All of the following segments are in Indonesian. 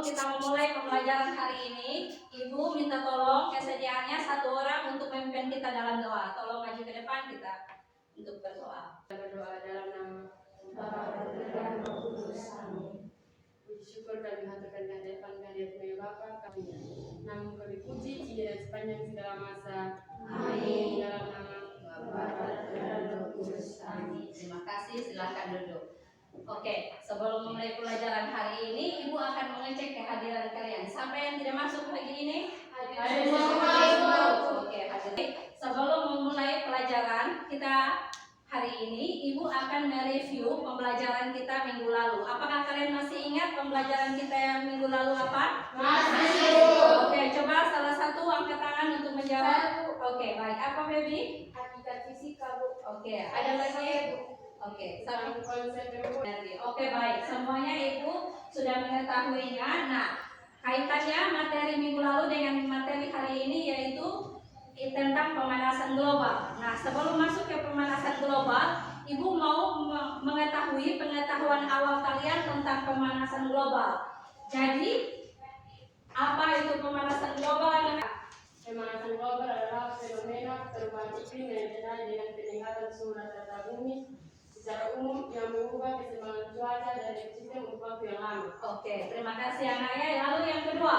kita memulai pembelajaran hari ini, Ibu minta tolong kesediaannya satu orang untuk memimpin kita dalam doa. Tolong maju ke depan kita untuk berdoa. Berdoa dalam nama Bapa dan Roh Kudus. Amin. Puji syukur kami haturkan kehadiran kehadiratmu ya Bapa kami. Namun kami puji dan sepanjang segala masa. Amin. Dalam nama Bapa dan Roh Kudus. Amin. Terima kasih, silakan duduk. Oke, sebelum memulai pelajaran hari ini, Ibu akan mengecek kehadiran kalian. Sampai yang tidak masuk pagi ini? Hadir. Oke, hadir. Sebelum memulai pelajaran kita hari ini, Ibu akan mereview pembelajaran kita minggu lalu. Apakah kalian masih ingat pembelajaran kita yang minggu lalu apa? Masih. Oke, coba salah satu angkat tangan untuk menjawab. Oke, baik. Apa, Baby? Hakikat fisika, Bu. Oke, ada lagi? Oke, Dalam konsep ilmu. Oke, baik. Semuanya Ibu sudah mengetahuinya. Nah, kaitannya materi minggu lalu dengan materi hari ini yaitu tentang pemanasan global. Nah, sebelum masuk ke pemanasan global, Ibu mau mengetahui pengetahuan awal kalian tentang pemanasan global. Jadi, apa itu pemanasan global? Pemanasan global adalah fenomena perubahan iklim yang terjadi dengan peningkatan suhu rata-rata bumi secara umum yang mengubah keseimbangan cuaca dan ekosistem untuk waktu yang lama. Oke, terima kasih anaknya. Lalu yang kedua,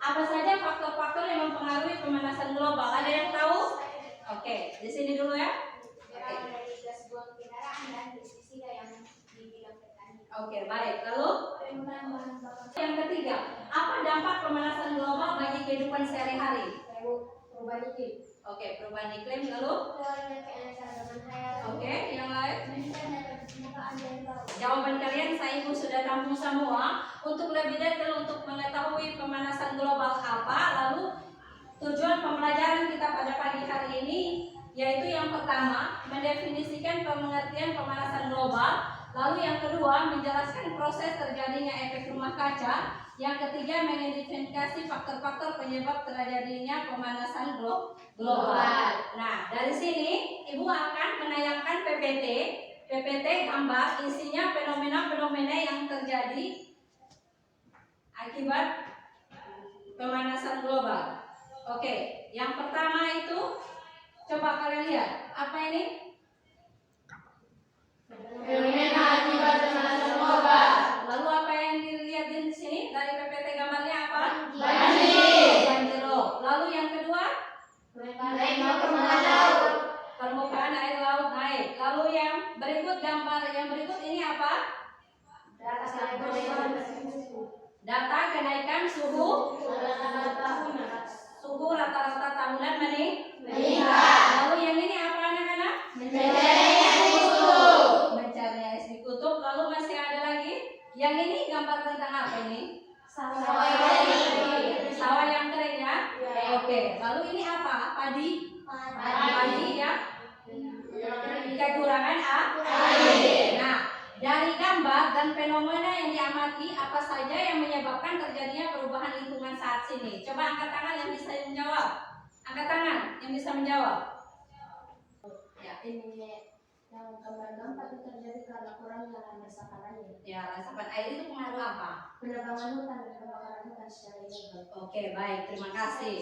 apa saja faktor-faktor yang mempengaruhi pemanasan global? Ada yang tahu? Oke, di sini dulu ya. Dari gas buang kendaraan dan pestisida yang di bidang petani. Oke, baik. Lalu Penggunaan bahan bakar yang ketiga, apa dampak pemanasan global bagi kehidupan sehari-hari? perubahan iklim. Oke, perubahan iklim. Lalu, Keluarnya keanekaragaman hayati. oke, yang lain? Meningkatnya keterbukaan dari laut. Jawaban kalian saya Ibu sudah tampung semua. Untuk lebih detail untuk mengetahui pemanasan global apa, lalu tujuan pembelajaran kita pada pagi hari ini yaitu yang pertama mendefinisikan pengertian pemanasan global, lalu yang kedua menjelaskan proses terjadinya efek rumah kaca, yang ketiga mengidentifikasi faktor-faktor penyebab terjadinya pemanasan global. Nah, dari sini Ibu akan menayangkan PPT gambar isinya fenomena-fenomena yang terjadi akibat pemanasan global. Oke, yang pertama itu coba kalian lihat, apa ini? Fenomena akibat pemanasan global. Lalu apa yang dilihat di sini dari PPT gambarnya apa? Banjir. Rob. Lalu yang kedua, permukaan air laut naik. Lalu yang berikut gambar yang berikut ini apa? Data kenaikan suhu rata-rata tahunan meningkat. Lalu yang ini apa anak-anak? Mencarinya es di kutub. Lalu masih ada lagi. Yang ini gambar tentang apa ini? Sawah yang kering ya. Oke. Lalu ini apa? Padi ya. Kekurangan air. Nah, dari gambar dan fenomena yang diamati, apa saja yang menyebabkan terjadinya perubahan lingkungan saat ini? Coba angkat tangan yang bisa menjawab. Angkat tangan yang bisa menjawab. Ya. Ini yang gambar-gambar itu terjadi karena kurangnya resapan air. Ya, resapan air itu pengaruh apa? Penebangan hutan dan kebakaran hutan secara ilegal. Oke, baik, terima kasih.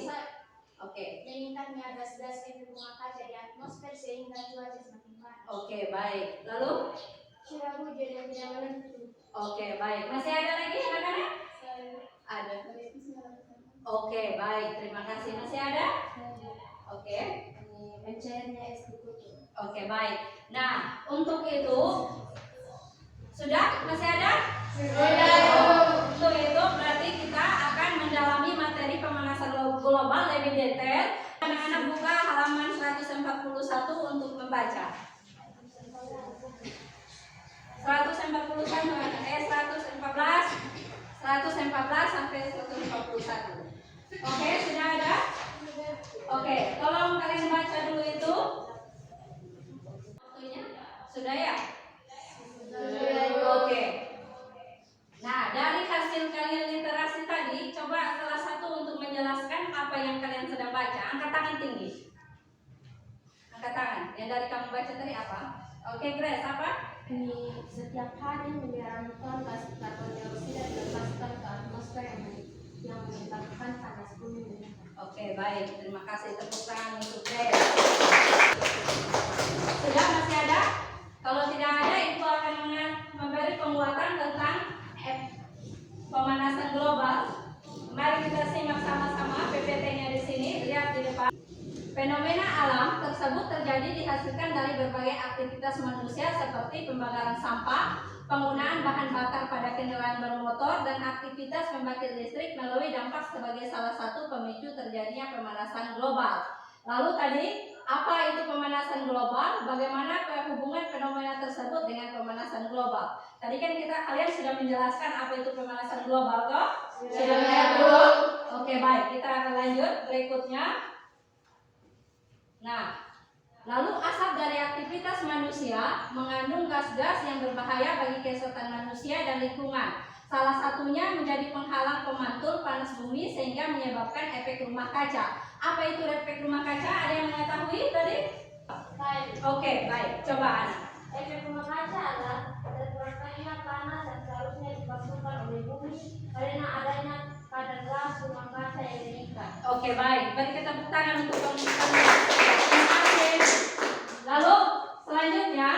Oke. Meningkatnya gas-gas efek rumah kaca di atmosfer sehingga cuaca semakin panas. Oke, baik. Lalu? Curah hujan yang tidak menentu. Oke, baik. Masih ada lagi anak-anak? Ada. Oke, baik. Terima kasih. Masih ada? Oke. Mencairnya es di kutub. Oke, baik. Nah, untuk itu sudah? Masih ada? Untuk itu berarti kita akan mendalami materi pemanasan global lebih detail. Anak-anak buka halaman 141 untuk membaca. 114 sampai 141. Oke, sudah ada? Oke, tolong kalian baca dulu itu. Waktunya sudah ya? Oke. Nah, dari hasil kalian literasi tadi, coba salah satu untuk menjelaskan apa yang kalian sedang baca. Angkat tangan tinggi. Angkat tangan. Yang dari kamu baca tadi apa? Oke, Grace, apa? Ini setiap hari miliaran ton gas karbon dioksida dilepaskan ke atmosfer yang kasih tepuk tangan untuk Grace. Sudah masih ada? Kalau tidak ada, Ibu akan memberi penguatan tentang pemanasan global. Mari kita simak sama-sama PPT-nya di sini. Lihat di depan. Fenomena alam tersebut terjadi dihasilkan dari berbagai aktivitas manusia seperti pembakaran sampah, penggunaan bahan bakar pada kendaraan bermotor, dan aktivitas pembangkit listrik melalui dampak sebagai salah satu pemicu terjadinya pemanasan global. Lalu tadi, apa itu pemanasan global? Bagaimana hubungan fenomena tersebut dengan pemanasan global? Tadi kan kalian sudah menjelaskan apa itu pemanasan global, kok? Sudah lihat dulu? Oke, baik. Kita akan lanjut berikutnya. Nah, lalu asap dari aktivitas manusia mengandung gas-gas yang berbahaya bagi kesehatan manusia dan lingkungan. Salah satunya menjadi penghalang pemantul panas bumi sehingga menyebabkan efek rumah kaca. Apa itu efek rumah kaca? Ada yang mengetahui tadi? Baik. Oke, baik. Coba Ana. Efek rumah kaca adalah terkurangnya panas yang seharusnya dibangkitkan oleh bumi karena adanya kadar gas rumah kaca yang meningkat. Oke, baik. Beri kita tepuk tangan untuk pembicaraan. Lalu selanjutnya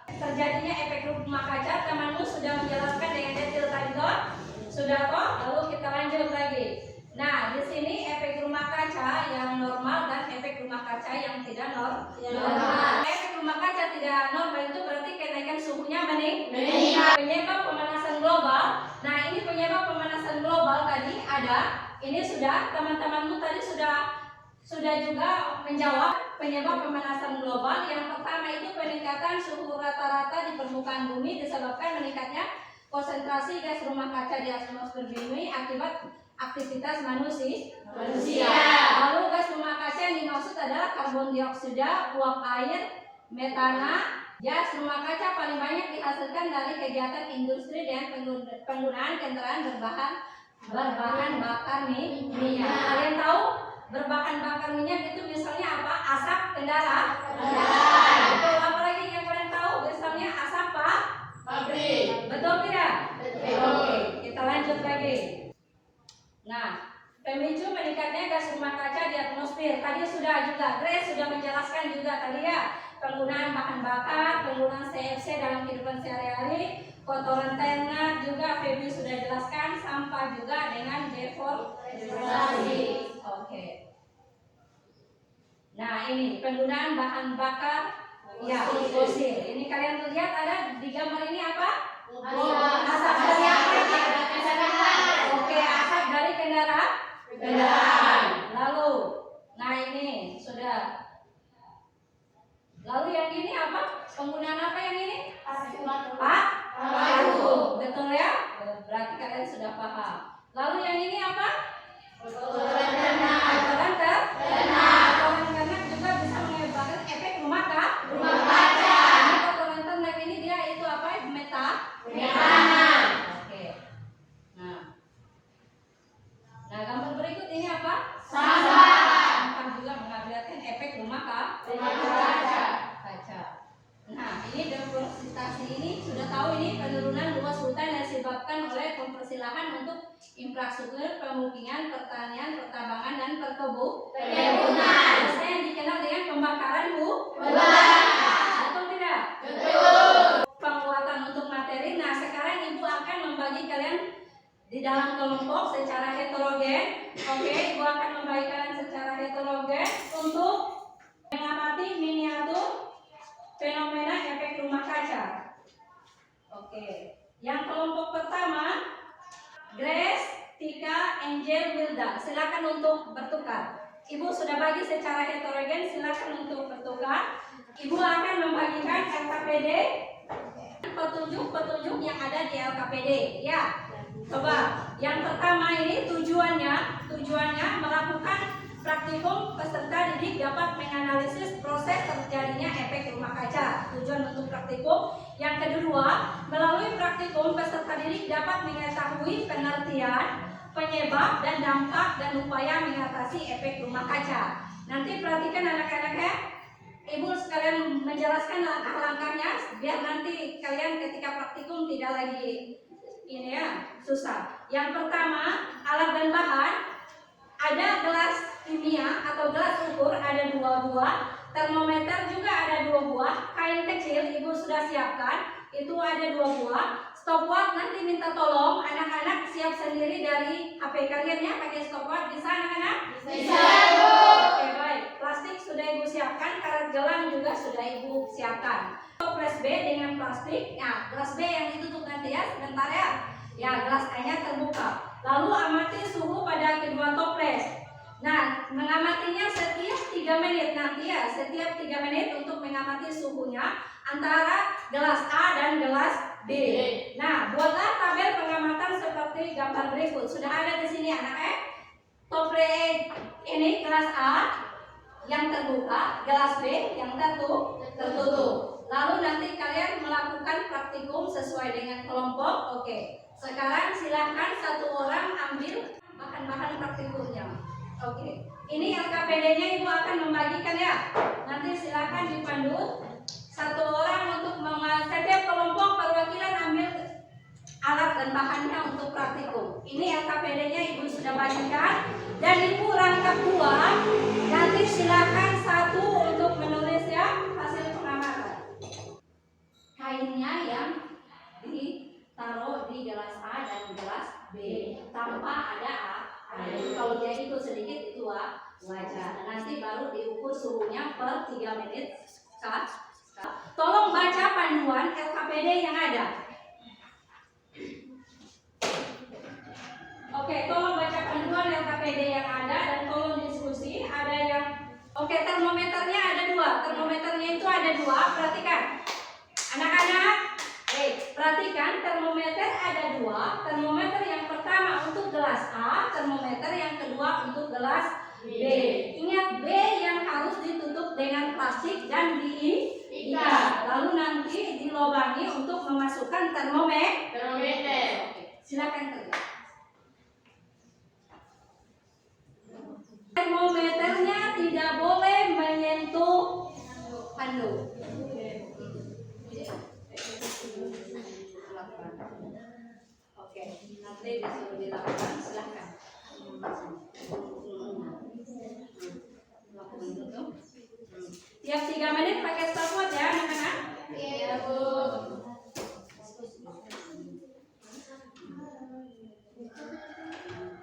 terjadinya efek rumah kaca. Temanmu sudah menjelaskan dengan detail tadi, toh? Sudah, toh? Lalu kita lanjut lagi. Nah, di sini efek rumah kaca yang normal dan efek rumah kaca yang tidak normal. Efek rumah kaca tidak normal itu berarti kenaikan suhunya meningkat. Penyebab pemanasan global. Nah, ini penyebab pemanasan global tadi ada. Ini sudah teman-temanmu tadi sudah juga menjawab penyebab pemanasan global. Yang pertama itu peningkatan suhu rata-rata di permukaan bumi disebabkan meningkatnya konsentrasi gas rumah kaca di atmosfer bumi akibat aktivitas manusia. Lalu gas rumah kaca yang dimaksud adalah karbon dioksida, uap air, metana. Gas rumah kaca paling banyak dihasilkan dari kegiatan industri dan penggunaan kendaraan berbahan bakar minyak. Kalian tahu berbahan bakar minyak itu misalnya apa? Asap kendaraan. Betul. Apa lagi yang kalian tahu? Misalnya asap pabrik. Betul tidak? Betul. Oke, kita lanjut lagi. Nah, pemicu meningkatnya gas rumah kaca di atmosfer. Tadi sudah juga Grace sudah menjelaskan juga tadi ya, penggunaan bahan bakar, penggunaan CFC dalam kehidupan sehari-hari, kotoran ternak juga Feby sudah jelaskan, sampah juga dengan deforestasi. Oke. Nah, ini penggunaan bahan bakar ya fosil. Ini kalian lihat ada di gambar ini apa? Asap dari apa? Oke, asap dari kendaraan. Lalu, nah ini sudah. Lalu yang ini apa? Penggunaan apa yang ini? Batu. Betul ya? Berarti kalian sudah paham. Lalu yang ini apa? Kotoran ternak. Kotoran ternak juga bisa menyebabkan efek rumah kaca. Ini kotoran ternak ini dia itu apa? Metana. Oke. Nah, gambar berikut ini apa? Sampah juga mengakibatkan efek rumah kaca. Nah, ini deforestasi ini sudah tahu ini penurunan luas hutan yang disebabkan oleh konversi lahan untuk infrastruktur pemukiman, pertanian, pertambangan, dan perkebunan. Biasanya yang dikenal dengan pembakaran hutan. Betul tidak? Betul. Penguatan untuk materi. Nah, sekarang Ibu akan membagi kalian di dalam kelompok secara heterogen. Oke, Ibu akan membagi kalian secara heterogen untuk mengamati miniatur fenomena efek rumah kaca. Oke, yang kelompok pertama Grace, Tika, Angel, Wilda. Silakan untuk bertukar. Ibu sudah bagi secara heterogen, silakan untuk bertukar. Ibu akan membagikan LKPD, petunjuk yang ada di LKPD. Ya, coba. Yang pertama ini tujuannya melakukan praktikum peserta didik dapat menganalisis proses terjadinya efek rumah kaca. Tujuan untuk praktikum. Yang kedua, melalui praktikum peserta didik dapat mengetahui pengertian, penyebab, dan dampak dan upaya mengatasi efek rumah kaca. Nanti perhatikan anak-anaknya, Ibu sekalian menjelaskan langkah-langkahnya biar nanti kalian ketika praktikum tidak lagi susah. Yang pertama, alat dan bahan. Ada gelas kimia atau gelas ukur ada 2 buah, termometer juga ada 2 buah, kain kecil ibu sudah siapkan itu ada 2 buah, stopwatch nanti minta tolong anak-anak siap sendiri dari HP kalian ya, pakai stopwatch bisa anak-anak? Bisa, Bu. Oke baik, plastik sudah ibu siapkan, karet gelang juga sudah ibu siapkan. Gelas B dengan plastik, nah gelas B yang ditutup nanti ya, sebentar ya. Ya gelas A-nya terbuka. Lalu amati suhu pada kedua toples. Nah, mengamatinya setiap 3 menit nanti ya, setiap 3 menit untuk mengamati suhunya antara gelas A dan gelas B. Nah, buatlah tabel pengamatan seperti gambar berikut. Sudah ada di sini anak Toples ini gelas A yang terbuka, gelas B yang tertutup. Lalu nanti kalian melakukan praktikum sesuai dengan kelompok. Oke. Sekarang silahkan satu orang ambil bahan-bahan praktikumnya. Oke, ini LKPD-nya ibu akan membagikan ya. Nanti silakan dipandu satu orang untuk setiap kelompok perwakilan ambil alat dan bahannya untuk praktikum. Ini LKPD-nya ibu sudah bagikan dan ibu rangkap 2. Nanti silakan satu untuk menulis ya hasil pengamatan. Kainnya yang ditaruh di gelas A dan gelas B tanpa ada A. Kalau dia ikut sedikit itu wajar. Nanti baru diukur suhunya per 3 menit. Tolong baca panduan LKPD yang ada. Oke, tolong baca panduan LKPD yang ada dan tolong diskusi. Ada yang termometernya ada 2. Termometernya itu ada 2. Perhatikan. Anak-anak, perhatikan termometer ada 2. Termometer yang pertama untuk gelas A, termometer yang kedua untuk gelas B. Ingat B yang harus ditutup dengan plastik dan diikat. Lalu nanti dilobangi untuk memasukkan termometer. Silakan kerja. Termometernya tidak boleh menyentuh pandu. Oke, nanti disuruh dilakukan, silahkan. Tiap 3 menit pakai stopwatch ya anak-anak. Iya Bu.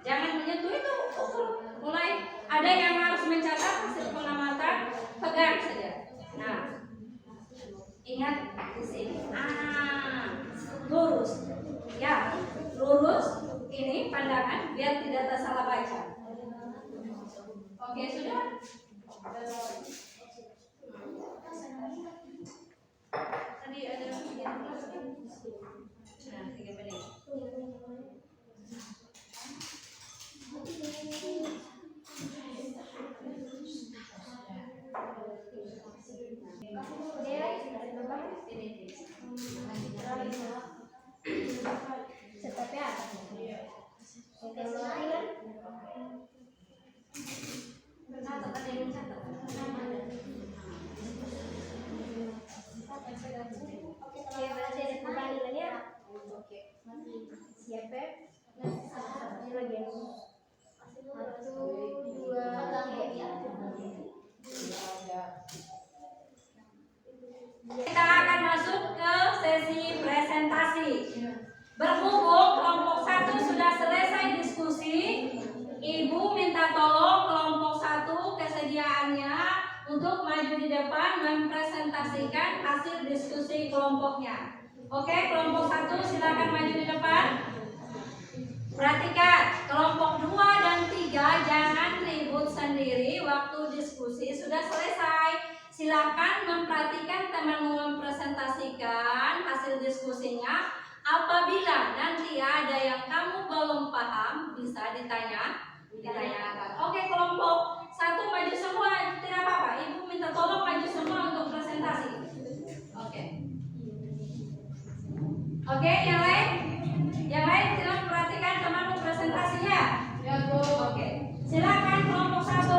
Jangan menyentuh itu. Mulai ada yang harus mencatat hasil pengamatan, pegang saja. Nah, ingat di sini. Lurus. Ya, lurus ini pandangan biar tidak tersalah baca. Oke, sudah. Tadi ada nah, 3 menit. Setapnya oke, Catat, ada yang mencatat. Oke, berarti ada pembandingan ya. Oke, siap ya. Ini lagi 1, 2, 3. Kita akan masuk ke sesi presentasi. Berhubung kelompok 1 sudah selesai diskusi, Ibu minta tolong kelompok 1 kesediaannya untuk maju di depan mempresentasikan hasil diskusi kelompoknya. Oke, kelompok 1 silakan maju di depan. Perhatikan, kelompok 2 dan 3 jangan ribut sendiri waktu diskusi sudah selesai. Silakan memperhatikan teman mempresentasikan hasil diskusinya. Apabila nanti ada yang kamu belum paham, bisa ditanyakan. Oke, kelompok 1 maju semua, tidak apa-apa. Ibu minta tolong maju semua untuk presentasi. Oke, yang lain? Yang lain silakan perhatikan teman presentasinya. Ya Bu. Oke, silakan kelompok 1.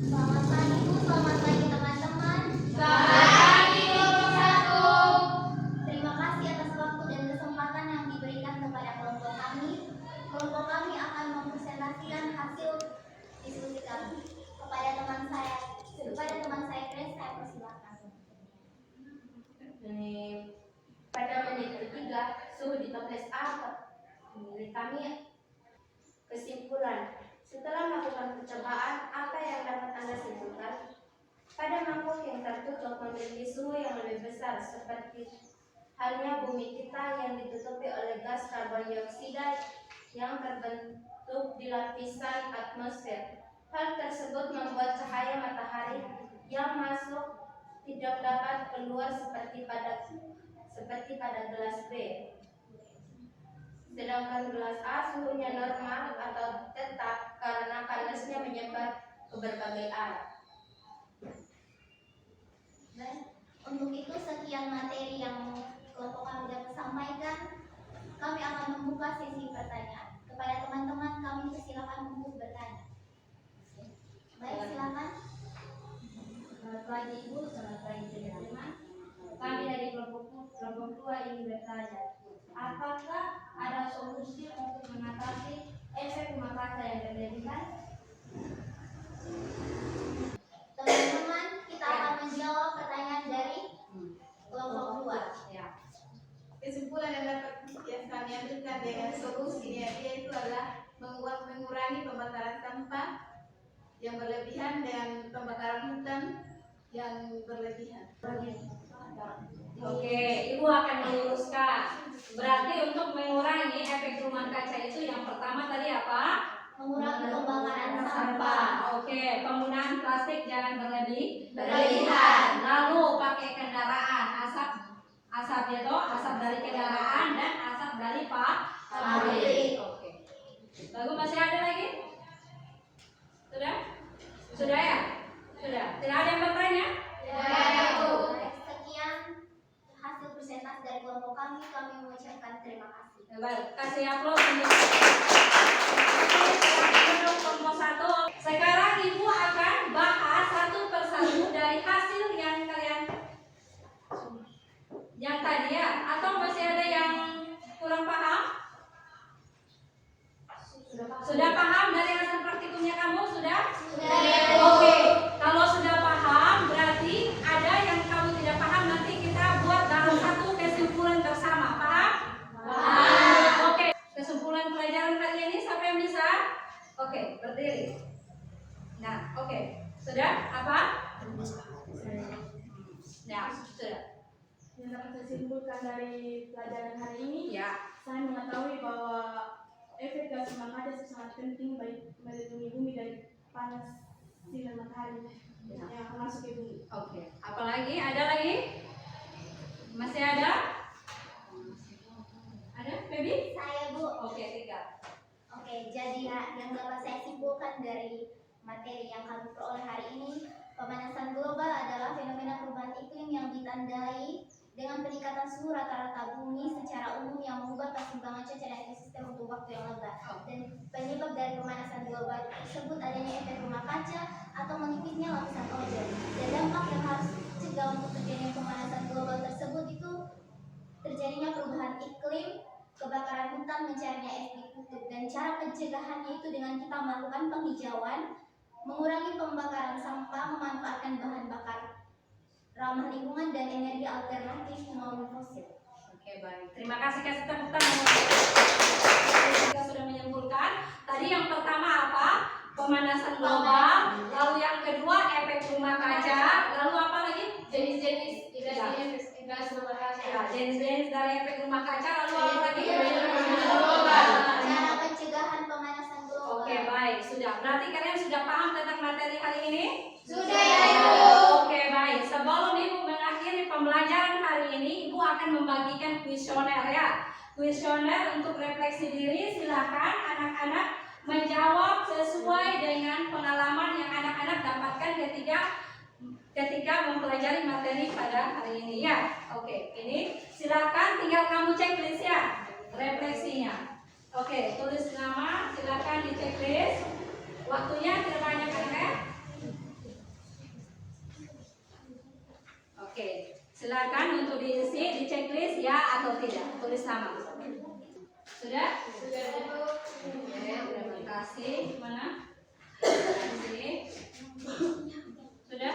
Selamat pagi Bu, selamat pagi teman-teman. Selamat pagi kelompok 1. Terima kasih atas waktu dan kesempatan yang diberikan kepada kelompok kami. Kelompok kami akan mempresentasikan hasil diskusi tes A milik kami kesimpulan. Setelah melakukan percobaan, apa yang dapat Anda simpulkan? Pada mangkuk yang tertutup memiliki suhu yang lebih besar, seperti halnya bumi kita yang ditutupi oleh gas karbon dioksida yang terbentuk di lapisan atmosfer. Hal tersebut membuat cahaya matahari yang masuk tidak dapat keluar seperti pada gelas B. Sedangkan gelas A suhunya normal atau tetap karena panasnya menyebar ke berbagai arah. Dan untuk itu sekian materi yang kelompok kami dapat sampaikan. Kami akan membuka sesi pertanyaan. Kepada teman-teman kami persilakan untuk bertanya. Baik, silakan. Selamat pagi Ibu, selamat pagi teman-teman. Kami dari kelompok 2 ingin bertanya, apakah ada solusi untuk mengatasi efek rumah kaca yang berlebihan? Teman-teman, kita akan menjawab pertanyaan dari kelompok 2. Ya. Kesimpulan yang kami ambilkan dengan solusinya yaitu adalah mengurangi pembakaran sampah yang berlebihan dan pembakaran hutan yang berlebihan. Oke, Ibu akan meluruskan. Berarti untuk mengurangi efek rumah kaca itu yang pertama tadi apa? Mengurangi pembakaran sampah. Sampah. Oke, penggunaan plastik jangan Berlebihan. Lalu pakai kendaraan, asap dari kendaraan dan asap dari Pabrik. Oke. Lalu masih ada lagi? Sudah? Sudah ya? Sudah. Tidak ada yang bertanya? Sekian hasil presentasi dari kelompok kami mengucapkan terima kasih. Baik, kasih aplaus untuk kelompok 1. Sekarang Ibu akan bahas satu persatu dari hasil yang tadi ya, atau masih ada yang kurang paham? Sudah paham dari hasil praktikumnya kamu? Sudah? Oke, kalau sudah paham berarti ada yang kamu tidak paham, nanti kita buat dalam satu kesimpulan bersama. Paham? Oke, kesimpulan pelajaran kali ini siapa yang bisa? Oke, berdiri. Nah, oke. Sudah? Apa? Ya, sudah. Yang dapat saya simpulkan dari pelajaran hari ini, Ya. saya mengetahui bahwa efek gas rumah kaca sangat penting bagi melindungi bumi dari panas sinar matahari yang akan masuk ke bumi. Oke. Apalagi? Ada lagi? Masih ada? Ada, Feby? Saya, Bu. Oke, 3. Oke, jadi yang dapat saya simpulkan dari materi yang kami peroleh hari ini, pemanasan global adalah fenomena perubahan iklim yang ditandai dengan peningkatan suhu rata-rata bumi secara umum yang mengubah keseimbangan cuaca dan ekosistem untuk waktu yang lama. Dan penyebab dari pemanasan global tersebut adanya efek rumah kaca atau menipisnya lapisan ozon. Dan dampak yang harus dicegah untuk terjadinya pemanasan global tersebut itu terjadinya perubahan iklim, kebakaran hutan, mencairnya es di kutub. Dan cara pencegahannya itu dengan kita melakukan penghijauan, mengurangi pembakaran sampah, memanfaatkan bahan bakar ramah lingkungan dan energi alternatif non fosil. Oke, baik. Terima kasih, kasih tepuk tangan. Kita sudah menyimpulkan. Tadi yang pertama apa? Pemanasan global. Lalu yang kedua efek rumah kaca. Lalu apa lagi? Jenis-jenis gas rumah kaca. Ya, jenis-jenis dari efek rumah kaca. Lalu apa lagi? Cara pencegahan pemanasan global. Oke, baik. Sudah. Berarti kalian sudah paham tentang materi hari ini? Sudah ya, Ibu. Oke, baik. Sebelum Ibu mengakhiri pembelajaran hari ini, Ibu akan membagikan kuesioner ya. Kuesioner untuk refleksi diri. Silakan anak-anak menjawab sesuai dengan pengalaman yang anak-anak dapatkan ketika mempelajari materi pada hari ini ya. Oke, ini silakan tinggal kamu checklist ya refleksinya. Oke, tulis nama, silakan di checklist. Waktunya tidak banyak ya. Oke, silakan untuk diisi di checklist ya atau tidak. Tulis nama. Sudah? Sudah, Bu. Oke, terima kasih. Mana? Terima kasih. Sudah?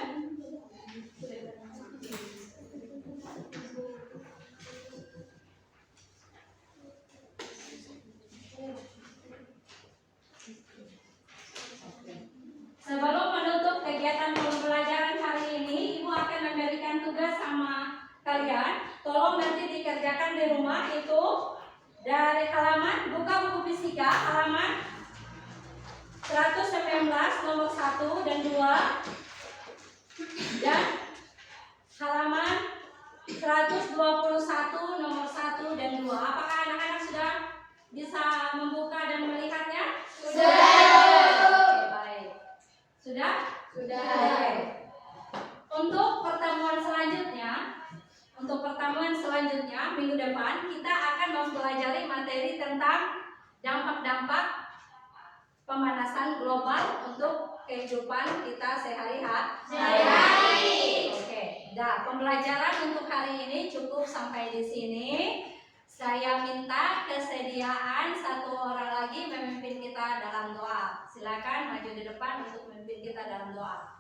rumah itu dari halaman, buka buku fisika halaman 119 nomor 1 dan 2 dan halaman 121 nomor 1 dan 2. Apakah anak-anak sudah bisa membuka dan melihatnya? Sudah. Oke, baik. Sudah? Sudah. Oke. Untuk pertemuan selanjutnya minggu depan kita akan mempelajari materi tentang dampak-dampak pemanasan global untuk kehidupan kita sehari-hari. Oke, pembelajaran untuk hari ini cukup sampai di sini. Saya minta kesediaan satu orang lagi memimpin kita dalam doa. Silakan maju di depan untuk memimpin kita dalam doa.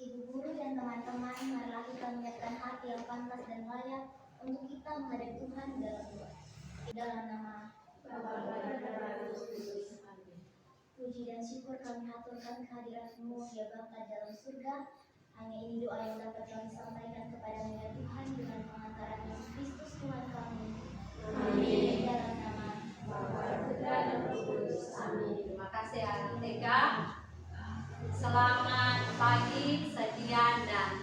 Ibu guru dan teman-teman, marilah kita menyiapkan hati yang pantas dan layak untuk kita menghadap Tuhan dalam doa. Dalam nama Bapa dan Putra dan Roh Kudus. Puji dan syukur kami haturkan kehadirat-Mu ya Bapa dalam surga. Hanya ini doa yang dapat kami sampaikan kepada-Mu ya Tuhan dengan pengantaran Yesus Kristus Tuhan kami. Amin. Dalam nama Bapa, Putra dan Roh Kudus. Amin. Terima kasih Anak TK. Selamat pagi, sekian dan